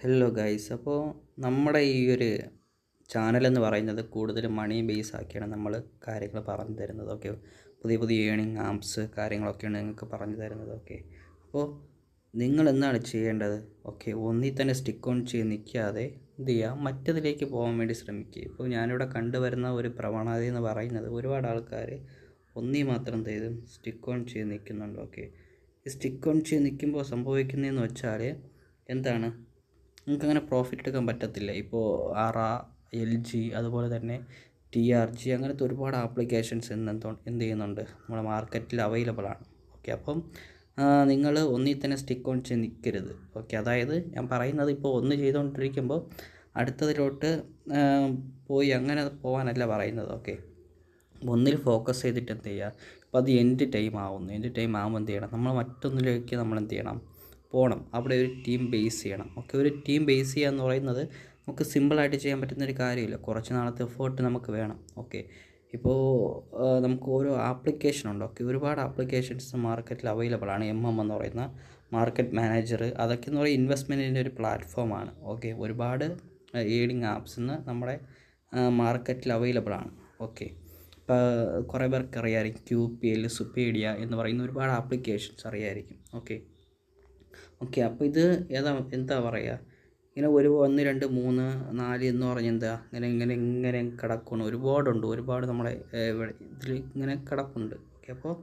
Hello guys, അപ്പോൾ നമ്മുടെ ഈ ഒരു ചാനലെന്ന് പറയുന്നത് കൂടുതലും മണി ബേസ് ആക്കിയാണ് നമ്മൾ കാര്യങ്ങൾ പറഞ്ഞു തരുന്നത്. ഓക്കെ, പുതിയ പുതിയ ഏണിങ് ആപ്സ് കാര്യങ്ങളൊക്കെയാണ് നിങ്ങൾക്ക് പറഞ്ഞു തരുന്നത്. ഓക്കെ, അപ്പോൾ നിങ്ങൾ എന്താണ് ചെയ്യേണ്ടത്? ഓക്കെ, ഒന്നിൽ തന്നെ സ്റ്റിക്ക് ഓൺ ചെയ്ത് നിൽക്കാതെ എന്ത് ചെയ്യുക, മറ്റതിലേക്ക് പോകാൻ വേണ്ടി ശ്രമിക്കുക. ഇപ്പോൾ ഞാനിവിടെ കണ്ടുവരുന്ന ഒരു പ്രവണത എന്ന് പറയുന്നത് ഒരുപാട് ആൾക്കാർ ഒന്നിൽ മാത്രം എന്ത് ചെയ്തും സ്റ്റിക്ക് ഓൺ ചെയ്ത് നിൽക്കുന്നുണ്ട്. ഓക്കെ, ഈ സ്റ്റിക്ക് ഓൺ ചെയ്ത് നിൽക്കുമ്പോൾ സംഭവിക്കുന്നതെന്ന് വെച്ചാൽ എന്താണ്, നിങ്ങൾക്കങ്ങനെ പ്രോഫിറ്റ് എടുക്കാൻ പറ്റത്തില്ല. ഇപ്പോൾ LG അതുപോലെ തന്നെ TRG അങ്ങനത്തെ ഒരുപാട് ആപ്ലിക്കേഷൻസ് എന്ത് ചെയ്യുന്നുണ്ട്, നമ്മുടെ മാർക്കറ്റിൽ അവൈലബിൾ ആണ്. ഓക്കെ, അപ്പം നിങ്ങൾ ഒന്നിൽ തന്നെ സ്റ്റിക്ക് ഓൺ ചെയ്ത് നിൽക്കരുത്. ഓക്കെ, അതായത് ഞാൻ പറയുന്നത് ഇപ്പോൾ ഒന്ന് ചെയ്തുകൊണ്ടിരിക്കുമ്പോൾ അടുത്തതിലോട്ട് പോയി അങ്ങനെ പോകാനല്ല പറയുന്നത്. ഓക്കെ, ഒന്നിൽ ഫോക്കസ് ചെയ്തിട്ട് എന്ത് ചെയ്യുക, ഇപ്പോൾ അത് എൻഡ് ടൈം ആകുമ്പോൾ എന്ത് ചെയ്യണം, നമ്മൾ മറ്റൊന്നിലേക്ക് നമ്മൾ എന്ത് ചെയ്യണം, പോകണം. അവിടെ ഒരു ടീം ബേസ് ചെയ്യണം. ഓക്കെ, ഒരു ടീം ബേസ് ചെയ്യുക എന്ന് പറയുന്നത് നമുക്ക് സിമ്പിളായിട്ട് ചെയ്യാൻ പറ്റുന്നൊരു കാര്യമില്ല. കുറച്ച് നാളത്തെ എഫേർട്ട് നമുക്ക് വേണം. ഓക്കെ, ഇപ്പോൾ നമുക്ക് ഓരോ ആപ്ലിക്കേഷനുണ്ട്. ഓക്കെ, ഒരുപാട് ആപ്ലിക്കേഷൻസ് മാർക്കറ്റിൽ അവൈലബിൾ ആണ്. എന്ന് പറയുന്ന മാർക്കറ്റ് മാനേജർ, അതൊക്കെ എന്ന് പറയുന്ന ഇൻവെസ്റ്റ്മെൻറ്റിൻ്റെ ഒരു പ്ലാറ്റ്ഫോമാണ്. ഓക്കെ, ഒരുപാട് ഏണിങ് ആപ്സ് നമ്മുടെ മാർക്കറ്റിൽ അവൈലബിൾ ആണ്. ഓക്കെ, ഇപ്പോൾ കുറേ പേർക്ക് അറിയാമായിരിക്കും QPL, സുപ്പീഡിയ എന്ന് പറയുന്ന ഒരുപാട് ആപ്ലിക്കേഷൻസ് അറിയാമായിരിക്കും. ഓക്കെ, അപ്പോൾ ഇത് എന്താ പറയുക, ഇങ്ങനെ 1, 2, 3, 4 എന്ന് പറഞ്ഞ് എന്താ ഇങ്ങനെ കിടക്കണം. ഒരുപാട് നമ്മുടെ ഇതിൽ ഇങ്ങനെ കിടപ്പുണ്ട്. ഓക്കെ, അപ്പോൾ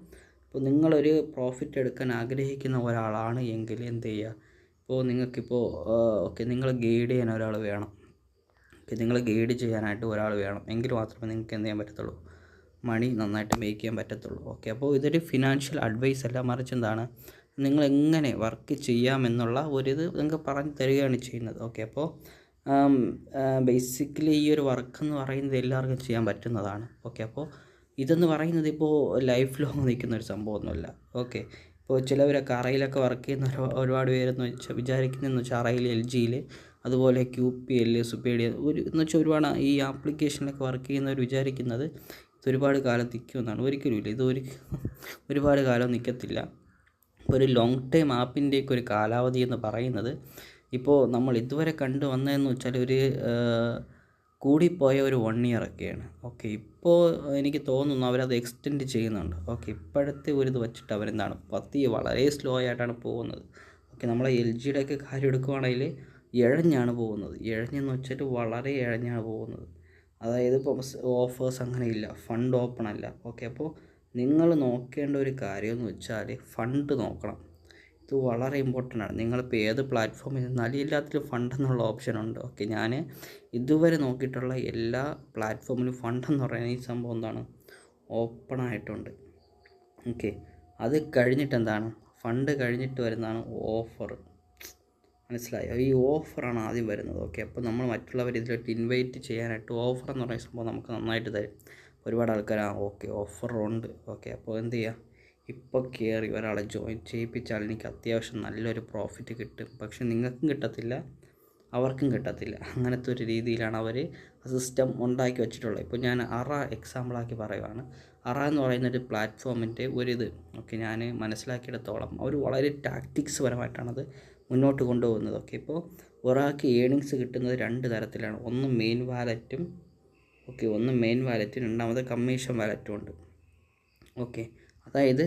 നിങ്ങളൊരു പ്രോഫിറ്റ് എടുക്കാൻ ആഗ്രഹിക്കുന്ന ഒരാളാണ് എങ്കിൽ എന്ത് ചെയ്യുക, ഇപ്പോൾ നിങ്ങൾക്കിപ്പോൾ ഓക്കെ, നിങ്ങൾ ഗൈഡ് ചെയ്യാൻ ഒരാൾ വേണം. ഓക്കെ, നിങ്ങൾ ഗൈഡ് ചെയ്യാനായിട്ട് ഒരാൾ വേണം, എങ്കിൽ മാത്രമേ നിങ്ങൾക്ക് എന്ത് ചെയ്യാൻ പറ്റത്തുള്ളൂ, മണി നന്നായിട്ട് മേക്ക് ചെയ്യാൻ പറ്റത്തുള്ളൂ. ഓക്കെ, അപ്പോൾ ഇതൊരു ഫിനാൻഷ്യൽ അഡ്വൈസ് അല്ല, മറിച്ച് എന്താണ്, നിങ്ങളെങ്ങനെ വർക്ക് ചെയ്യാമെന്നുള്ള ഒരിത് നിങ്ങൾക്ക് പറഞ്ഞു തരികയാണ് ചെയ്യുന്നത്. ഓക്കെ, അപ്പോൾ ബേസിക്കലി ഈ ഒരു വർക്ക് എന്ന് പറയുന്നത് എല്ലാവർക്കും ചെയ്യാൻ പറ്റുന്നതാണ്. ഓക്കെ, അപ്പോൾ ഇതെന്ന് പറയുന്നത് ഇപ്പോൾ ലൈഫ് ലോങ് നിൽക്കുന്ന ഒരു സംഭവമൊന്നുമല്ല. ഓക്കെ, ഇപ്പോൾ ചിലവരൊക്കെ അറയിലൊക്കെ വർക്ക് ചെയ്യുന്ന ഒരുപാട് പേരെന്ന് വിചാരിക്കുന്നതെന്ന് വെച്ചാൽ അറയിൽ LGയിൽ അതുപോലെ QPL, സുപ്പീഡിയ എന്ന് വെച്ചാൽ ഒരുപാട് ഈ ആപ്ലിക്കേഷനിലൊക്കെ വർക്ക് ചെയ്യുന്നവർ വിചാരിക്കുന്നത് ഇതൊരുപാട് കാലം നിൽക്കുമെന്നാണ്. ഒരിക്കലുമില്ല, ഒരുപാട് കാലം നിൽക്കത്തില്ല. ഒരു ലോങ് ടൈം ആപ്പിൻ്റെയൊക്കെ ഒരു കാലാവധി എന്ന് പറയുന്നത് ഇപ്പോൾ നമ്മൾ ഇതുവരെ കണ്ടു വന്നതെന്ന് വെച്ചാൽ ഒരു കൂടിപ്പോയ ഒരു 1 ഇയർ ഒക്കെയാണ്. ഓക്കെ, ഇപ്പോൾ എനിക്ക് തോന്നുന്നു അവരത് എക്സ്റ്റെൻഡ് ചെയ്യുന്നുണ്ട്. ഓക്കെ, ഇപ്പോഴത്തെ ഒരു ഇത് വെച്ചിട്ട് അവരെന്താണ് വളരെ സ്ലോ ആയിട്ടാണ് പോകുന്നത്. ഓക്കെ, നമ്മളെ LGയുടെയൊക്കെ കാര്യം എടുക്കുകയാണെങ്കിൽ ഇഴഞ്ഞാണ് പോകുന്നത്. ഇഴഞ്ഞെന്ന് വെച്ചിട്ട് വളരെ ഇഴഞ്ഞാണ് പോകുന്നത്. അതായത് ഇപ്പോൾ ഓഫേഴ്സ് അങ്ങനെയില്ല, ഫണ്ട് ഓപ്പൺ അല്ല. ഓക്കെ, അപ്പോൾ നിങ്ങൾ നോക്കേണ്ട ഒരു കാര്യമെന്ന് വെച്ചാൽ ഫണ്ട് നോക്കണം. ഇത് വളരെ ഇമ്പോർട്ടൻ്റ് ആണ്. നിങ്ങളിപ്പോൾ ഏത് പ്ലാറ്റ്ഫോമിൽ നിന്നാലും എല്ലാത്തിലും ഫണ്ട് എന്നുള്ള ഓപ്ഷൻ ഉണ്ട്. ഓക്കെ, ഞാൻ ഇതുവരെ നോക്കിയിട്ടുള്ള എല്ലാ പ്ലാറ്റ്ഫോമിലും ഫണ്ട് എന്ന് പറയുന്ന ഈ സംഭവം എന്താണ്, ഓപ്പൺ ആയിട്ടുണ്ട്. ഓക്കെ, അത് കഴിഞ്ഞിട്ട് എന്താണ്, ഫണ്ട് കഴിഞ്ഞിട്ട് വരുന്നതാണ് ഓഫർ. മനസ്സിലായോ? ഈ ഓഫറാണ് ആദ്യം വരുന്നത്. ഓക്കെ, അപ്പോൾ നമ്മൾ മറ്റുള്ളവർ ഇതിലോട്ട് ഇൻവൈറ്റ് ചെയ്യാനായിട്ട് ഓഫർ എന്ന് പറയുന്ന സംഭവം നമുക്ക് നന്നായിട്ട് തരും. ഒരുപാട് ആൾക്കാർ ഓക്കെ ഓഫറുണ്ട്. ഓക്കെ, അപ്പോൾ എന്ത് ചെയ്യുക, ഇപ്പോൾ കയറി ഒരാളെ ജോയിൻ ചെയ്യിപ്പിച്ചാൽ എനിക്ക് അത്യാവശ്യം നല്ലൊരു പ്രോഫിറ്റ് കിട്ടും. പക്ഷെ നിങ്ങൾക്കും കിട്ടത്തില്ല, അവർക്കും കിട്ടത്തില്ല. അങ്ങനത്തെ ഒരു രീതിയിലാണ് അവർ സിസ്റ്റം ഉണ്ടാക്കി വെച്ചിട്ടുള്ളത്. ഇപ്പോൾ ഞാൻ എക്സാമ്പിളാക്കി പറയുവാണ്. എന്ന് പറയുന്നൊരു പ്ലാറ്റ്ഫോമിൻ്റെ ഒരിത് ഓക്കെ, ഞാൻ മനസ്സിലാക്കിയെടുത്തോളം അവർ വളരെ ടാക്ടിക്സ് പരമായിട്ടാണത് മുന്നോട്ട് കൊണ്ടുപോകുന്നത്. ഓക്കെ, ഇപ്പോൾ ഒരാൾക്ക് ഏണിങ്സ് കിട്ടുന്നത് 2 തരത്തിലാണ്. ഒന്ന് മെയിൻ വാലറ്റും രണ്ടാമത് കമ്മീഷൻ വാലറ്റും ഉണ്ട്. ഓക്കെ, അതായത്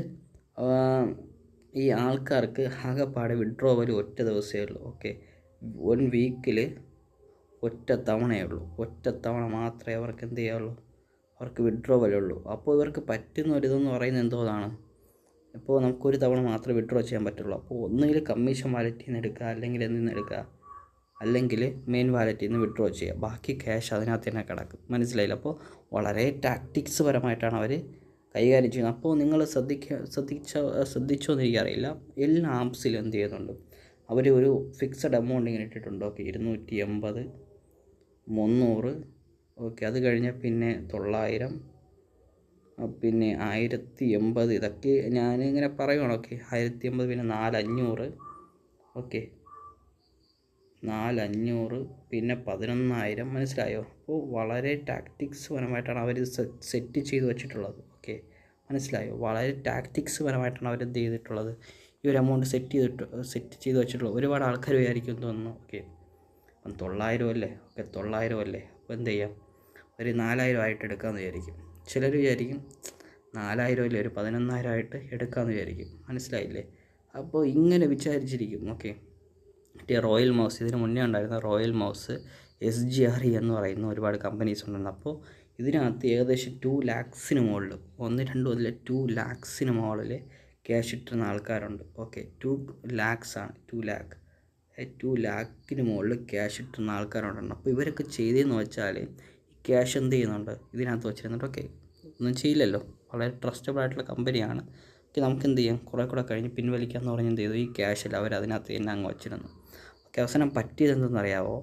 ഈ ആൾക്കാർക്ക് ആകെപ്പാടെ വിഡ്രോവൽ ഒറ്റ ദിവസമേ ഉള്ളൂ. ഓക്കെ, 1 വീക്കിൽ ഒറ്റ തവണ മാത്രമേ അവർക്ക് എന്ത് ചെയ്യാവുള്ളൂ, അവർക്ക് വിഡ്രോവലുള്ളൂ. അപ്പോൾ ഇവർക്ക് പറ്റുന്ന ഒരിതെന്ന് പറയുന്നത് എന്തോന്നാണ്, ഇപ്പോൾ നമുക്കൊരു തവണ മാത്രമേ വിഡ്രോ ചെയ്യാൻ പറ്റുള്ളൂ. അപ്പോൾ ഒന്നുകിൽ കമ്മീഷൻ വാലറ്റിൽ നിന്ന് എടുക്കുക, അല്ലെങ്കിൽ എന്തിൽ നിന്ന് എടുക്കുക, അല്ലെങ്കിൽ മെയിൻ വാലറ്റിൽ നിന്ന് വിഡ്രോ ചെയ്യുക. ബാക്കി ക്യാഷ് അതിനകത്ത് തന്നെ കിടക്കും. മനസ്സിലായില്ല? അപ്പോൾ വളരെ ടാക്ടിക്സ് പരമായിട്ടാണ് അവർ കൈകാര്യം ചെയ്യുന്നത്. അപ്പോൾ നിങ്ങൾ ശ്രദ്ധിച്ചോ എന്ന് എനിക്കറിയില്ല, എല്ലാ ആപ്സിലും എന്ത് ചെയ്യുന്നുണ്ട്, അവർ ഒരു ഫിക്സഡ് എമൗണ്ട് ഇങ്ങനെ ഇട്ടിട്ടുണ്ട്. ഓക്കെ, 280, 300, ഓക്കെ, അത് കഴിഞ്ഞാൽ പിന്നെ 900, പിന്നെ 1080, ഇതൊക്കെ ഞാനിങ്ങനെ പറയുവാണ്. ഓക്കെ, 1080, പിന്നെ 4500, ഓക്കെ 4500, പിന്നെ 11,000. മനസ്സിലായോ? അപ്പോൾ വളരെ ടാക്ടിക്സ് പരമായിട്ടാണ് അവർ സെറ്റ് ചെയ്ത് വെച്ചിട്ടുള്ളത്. ഓക്കെ, മനസ്സിലായോ? വളരെ ടാക്ടിക്സ് പരമായിട്ടാണ് അവരെന്ത് ചെയ്തിട്ടുള്ളത്, ഈ ഒരു എമൗണ്ട് സെറ്റ് ചെയ്ത് വെച്ചിട്ടുള്ളത്. ഒരുപാട് ആൾക്കാർ വിചാരിക്കും തോന്നുന്നു. ഓക്കെ, അപ്പം 900 അല്ലേ, ഓക്കെ 900 അല്ലേ, അപ്പോൾ എന്ത് ചെയ്യാം, ഒരു 4000 ആയിട്ട് എടുക്കാമെന്ന് വിചാരിക്കും. ചിലർ വിചാരിക്കും 4000 അല്ലേ, ഒരു 11,000 ആയിട്ട് എടുക്കാമെന്ന് വിചാരിക്കും. മനസ്സിലായില്ലേ? അപ്പോൾ ഇങ്ങനെ വിചാരിച്ചിരിക്കും. ഓക്കെ, മറ്റേ റോയൽ മൗസ്, ഇതിന് മുന്നേ ഉണ്ടായിരുന്ന റോയൽ മൗസ് SGRE എന്ന് പറയുന്ന ഒരുപാട് കമ്പനീസ് ഉണ്ടെന്ന്. അപ്പോൾ ഇതിനകത്ത് ഏകദേശം 2 lakhs മുകളിൽ, 1, 2 മുതൽ 2 lakhs മുകളിൽ ക്യാഷ് ഇട്ടിരുന്ന ആൾക്കാരുണ്ട്. ഓക്കെ, 2 lakhs ആണ്, 2 lakhs മുകളിൽ ക്യാഷ് ഇട്ടിരുന്ന ആൾക്കാരുണ്ട്. അപ്പോൾ ഇവരൊക്കെ ചെയ്തതെന്ന് വെച്ചാൽ ഈ ക്യാഷ് എന്ത് ചെയ്യുന്നുണ്ട്, ഇതിനകത്ത് വെച്ചിരുന്നുണ്ട്. ഓക്കെ, ഒന്നും ചെയ്യില്ലല്ലോ, വളരെ ട്രസ്റ്റബിൾ ആയിട്ടുള്ള കമ്പനിയാണ്. ഓക്കെ, നമുക്ക് എന്ത് ചെയ്യാം, കുറേ കൂടെ കഴിഞ്ഞ് പിൻവലിക്കാമെന്ന് പറഞ്ഞ് എന്ത് ചെയ്തു, ഈ ക്യാഷിൽ അവർ അതിനകത്ത് തന്നെ അങ്ങ് വെച്ചിരുന്നു. ഓക്കെ, അവസാനം പറ്റിയത് എന്തെന്നറിയാമോ,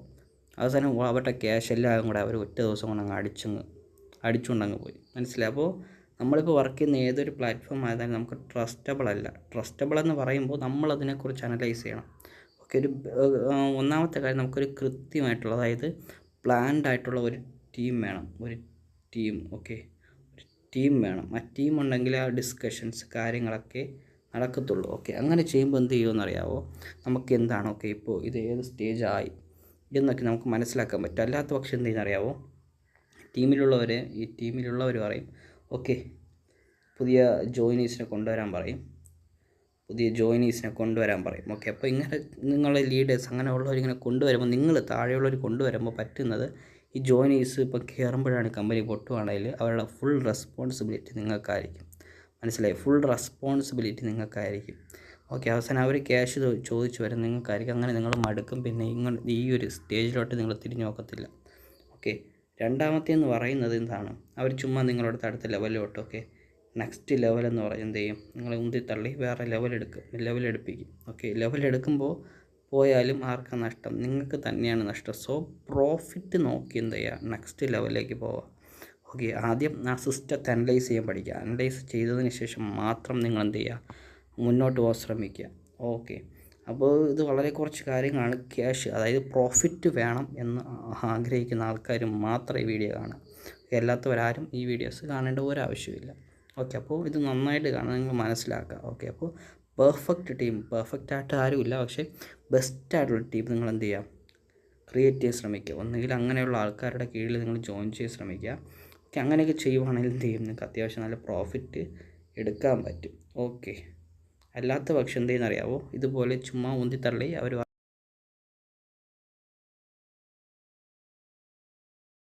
അവസാനം അവരുടെ ക്യാഷ് എല്ലാം കൂടെ അവർ ഒറ്റ ദിവസം കൊണ്ട് അങ്ങ് അടിച്ചുകൊണ്ടങ്ങ് പോയി. മനസ്സിലായി? അപ്പോൾ നമ്മളിപ്പോൾ വർക്ക് ചെയ്യുന്ന ഏതൊരു പ്ലാറ്റ്ഫോം ആയതാലും നമുക്ക് ട്രസ്റ്റബിൾ അല്ല. ട്രസ്റ്റബിൾ എന്ന് പറയുമ്പോൾ നമ്മളതിനെക്കുറിച്ച് അനലൈസ് ചെയ്യണം. ഓക്കെ, ഒന്നാമത്തെ കാര്യം, നമുക്കൊരു കൃത്യമായിട്ടുള്ള, അതായത് പ്ലാൻഡ് ആയിട്ടുള്ള ഒരു ടീം വേണം. ഒരു ടീം, ഓക്കെ, ഒരു ടീം വേണം. ആ ടീം ഉണ്ടെങ്കിൽ ആ ഡിസ്കഷൻസ് കാര്യങ്ങളൊക്കെ നടക്കത്തുള്ളൂ. ഓക്കെ, അങ്ങനെ ചെയ്യുമ്പോൾ എന്ത് ചെയ്യുമെന്നറിയാമോ, നമുക്ക് എന്താണ്, ഓക്കെ, ഇപ്പോൾ ഇത് ഏത് സ്റ്റേജായി എന്നൊക്കെ നമുക്ക് മനസ്സിലാക്കാൻ പറ്റും. അല്ലാത്ത പക്ഷം എന്ത് ചെയ്യുന്നറിയാമോ, ഈ ടീമിലുള്ളവർ പറയും, ഓക്കെ, പുതിയ ജോയിനീസിനെ കൊണ്ടുവരാൻ പറയും. ഓക്കെ, അപ്പോൾ ഇങ്ങനെ നിങ്ങളെ ലീഡേഴ്സ് അങ്ങനെ ഉള്ളവരിങ്ങനെ കൊണ്ടുവരുമ്പോൾ, നിങ്ങൾ താഴെയുള്ളവർ കൊണ്ടുവരുമ്പോൾ പറ്റുന്നത്, ഈ ജോയിനീസ് ഇപ്പോൾ കയറുമ്പോഴാണ് കമ്പനി പൊട്ടുവാണെങ്കിൽ അവരുടെ ഫുൾ റെസ്പോൺസിബിലിറ്റി നിങ്ങൾക്കായിരിക്കും. മനസ്സിലായി? Full responsibility നിങ്ങൾക്കായിരിക്കും. ഓക്കെ, അവസാനം അവർ ക്യാഷ് ചോദിച്ചു വരും നിങ്ങൾക്കായിരിക്കും. അങ്ങനെ നിങ്ങൾ മടുക്കും, പിന്നെ ഈ ഒരു സ്റ്റേജിലോട്ട് നിങ്ങൾ തിരിഞ്ഞു നോക്കത്തില്ല. ഓക്കെ, രണ്ടാമത്തേന്ന് പറയുന്നത് എന്താണ്, അവർ ചുമ്മാ നിങ്ങളോട് അടുത്ത ലെവലിലോട്ട്, ഓക്കെ, നെക്സ്റ്റ് ലെവലെന്ന് പറഞ്ഞ് എന്ത് ചെയ്യും, നിങ്ങളെ ഉന്തിത്തള്ളി വേറെ ലെവലെടുപ്പിക്കും. ഓക്കെ, ലെവലെടുക്കുമ്പോൾ പോയാലും ആർക്കാണ് നഷ്ടം, നിങ്ങൾക്ക് തന്നെയാണ് നഷ്ടം. സോ പ്രോഫിറ്റ് നോക്കി എന്ത് ചെയ്യുക, നെക്സ്റ്റ് ലെവലിലേക്ക് പോവുക. ഓക്കെ, ആദ്യം ആ സിസ്റ്റത്തെ അനലൈസ് ചെയ്യാൻ പഠിക്കുക. അനലൈസ് ചെയ്തതിന് ശേഷം മാത്രം നിങ്ങൾ എന്ത് ചെയ്യുക, മുന്നോട്ട് പോകാൻ ശ്രമിക്കുക. ഓക്കെ, അപ്പോൾ ഇത് വളരെ കുറച്ച് കാര്യങ്ങളാണ്. ക്യാഷ്, അതായത് പ്രോഫിറ്റ് വേണം എന്ന് ആഗ്രഹിക്കുന്ന ആൾക്കാർ മാത്രമേ ഈ വീഡിയോ കാണുക. അല്ലാത്തവരാരും ഈ വീഡിയോസ് കാണേണ്ട ഒരാവശ്യമില്ല. ഓക്കെ, അപ്പോൾ ഇത് നന്നായിട്ട് കാണാൻ നിങ്ങൾ മനസ്സിലാക്കുക. ഓക്കെ, അപ്പോൾ പെർഫെക്റ്റ് ആയിട്ട് ആരുമില്ല, പക്ഷേ ബെസ്റ്റായിട്ടുള്ള ടീം നിങ്ങൾ എന്ത് ചെയ്യുക, ക്രിയേറ്റ് ചെയ്യാൻ ശ്രമിക്കുക. ഒന്നുകിൽ അങ്ങനെയുള്ള ആൾക്കാരുടെ കീഴിൽ നിങ്ങൾ ജോയിൻ ചെയ്യാൻ ശ്രമിക്കുക. ഓക്കെ, അങ്ങനെയൊക്കെ ചെയ്യുവാണെങ്കിൽ എന്ത് ചെയ്യും, നിങ്ങൾക്ക് അത്യാവശ്യം നല്ല പ്രോഫിറ്റ് എടുക്കാൻ പറ്റും. ഓക്കെ, അല്ലാത്ത പക്ഷം എന്ത് ചെയ്യുന്നറിയാവോ, ഇതുപോലെ ചുമ്മാ ഉന്തിത്തള്ളി അവർ